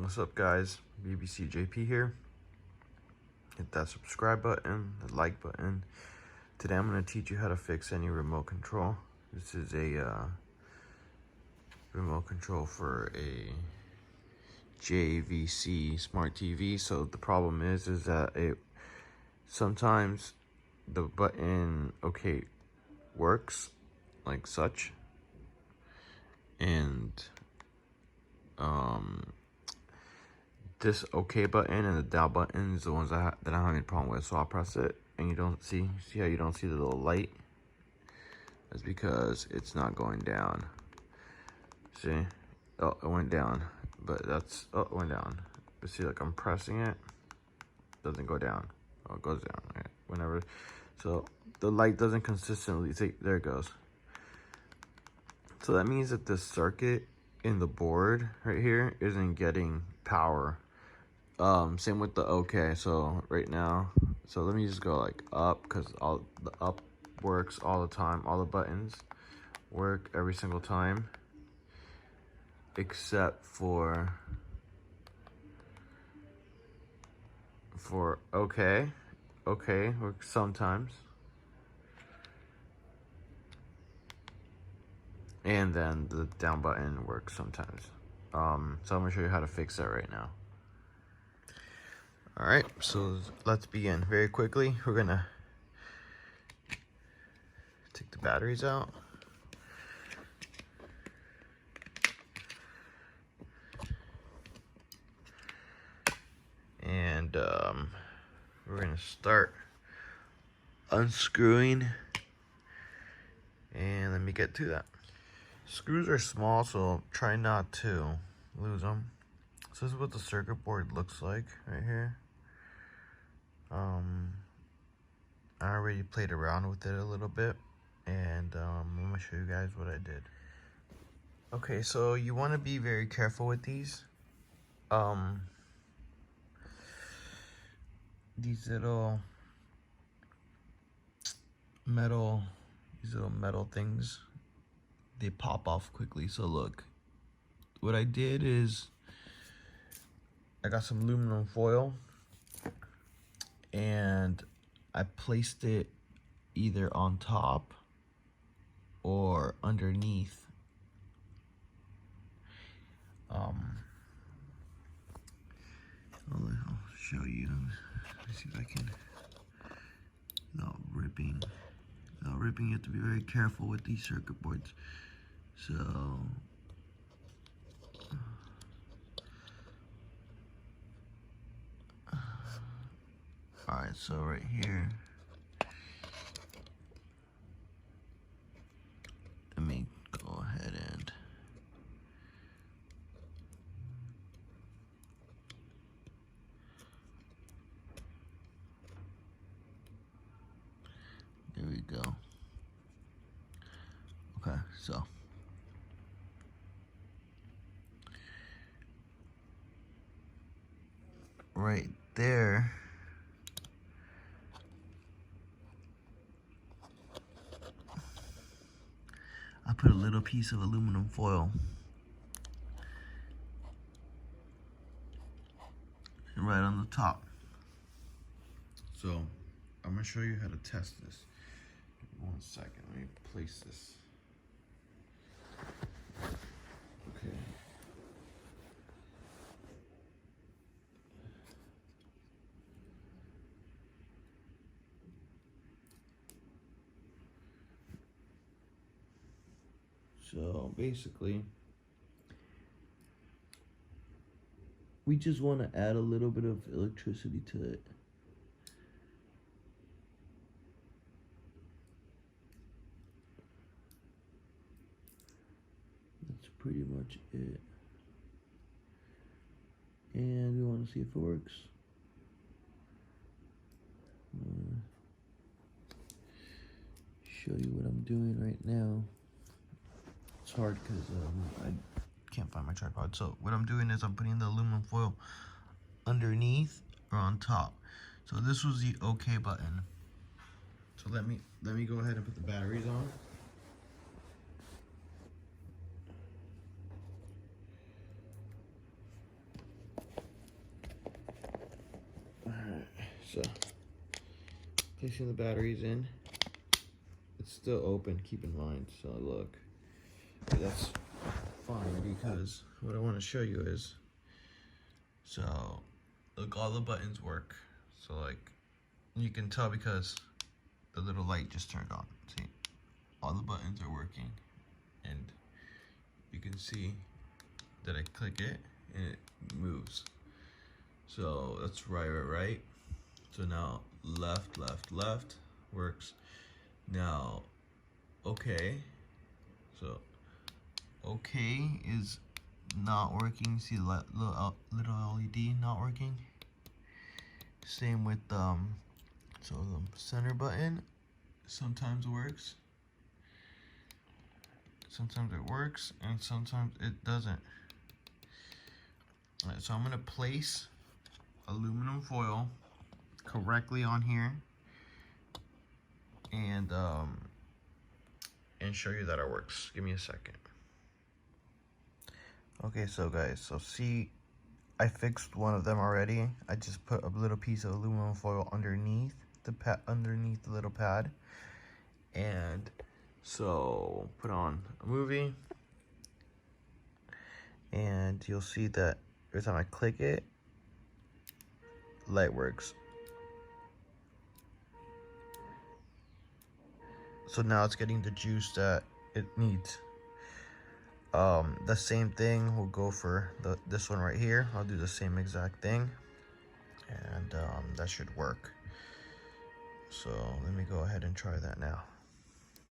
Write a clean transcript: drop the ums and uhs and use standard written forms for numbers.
What's up, guys? BBC JP here. Hit that subscribe button, the like button. Today I'm going to teach you how to fix any remote control. This is a remote control for a JVC smart TV. So the problem is that sometimes the button OK works like such, and this OK button and the down button is the ones that I'm having a problem with. So I'll press it and you don't see how you don't see the little light? That's because it's not going down. See? Oh, it went down. But that's, oh, it went down. But see, like I'm pressing it, doesn't go down. Oh, it goes down, right? Whenever. So the light doesn't consistently, see, there it goes. So that means that the circuit in the board right here isn't getting power. Same with the OK. So right now, so let me just go like up, because all the up works all the time. All the buttons work every single time, except for OK. OK works sometimes, and then the down button works sometimes. So I'm gonna show you how to fix that right now. All right, so let's begin very quickly. We're gonna take the batteries out. And we're gonna start unscrewing, and let me get to that. Screws are small, so try not to lose them. So this is what the circuit board looks like right here. I already played around with it a little bit, and I'm gonna show you guys what I did. Okay, so you want to be very careful with these. These little metal things, they pop off quickly. So look, what I did is I got some aluminum foil and I placed it either on top or underneath. I'll show you. Let's see if I can. Without ripping. You have to be very careful with these circuit boards. So, alright, so right here, let me go ahead and there we go. Okay, so right there, I put a little piece of aluminum foil right on the top. So I'm gonna show you how to test this. Give me 1 second, let me place this. Okay. So basically, we just want to add a little bit of electricity to it. That's pretty much it. And we want to see if it works. Show you what I'm doing right now. It's hard because I can't find my tripod. So what I'm doing is I'm putting the aluminum foil underneath or on top. So this was the OK button. So let me go ahead and put the batteries on. So placing the batteries in. It's still open, keep in mind. So look, that's fine because what I want to show you is, so look, all the buttons work. So like you can tell because the little light just turned on. See, all the buttons are working, and you can see that I click it and it moves. So that's right. So now left works. Now okay, so okay is not working. See the little LED not working. Same with so the center button sometimes works, sometimes it works, and sometimes it doesn't. Alright, so I'm gonna place aluminum foil correctly on here and show you that it works. Give me a second. Okay, so guys, so see, I fixed one of them already. I just put a little piece of aluminum foil underneath the little pad, and so put on a movie, and you'll see that every time I click it, light works. So now it's getting the juice that it needs. The same thing will go for this one right here. I'll do the same exact thing, and that should work. So let me go ahead and try that now.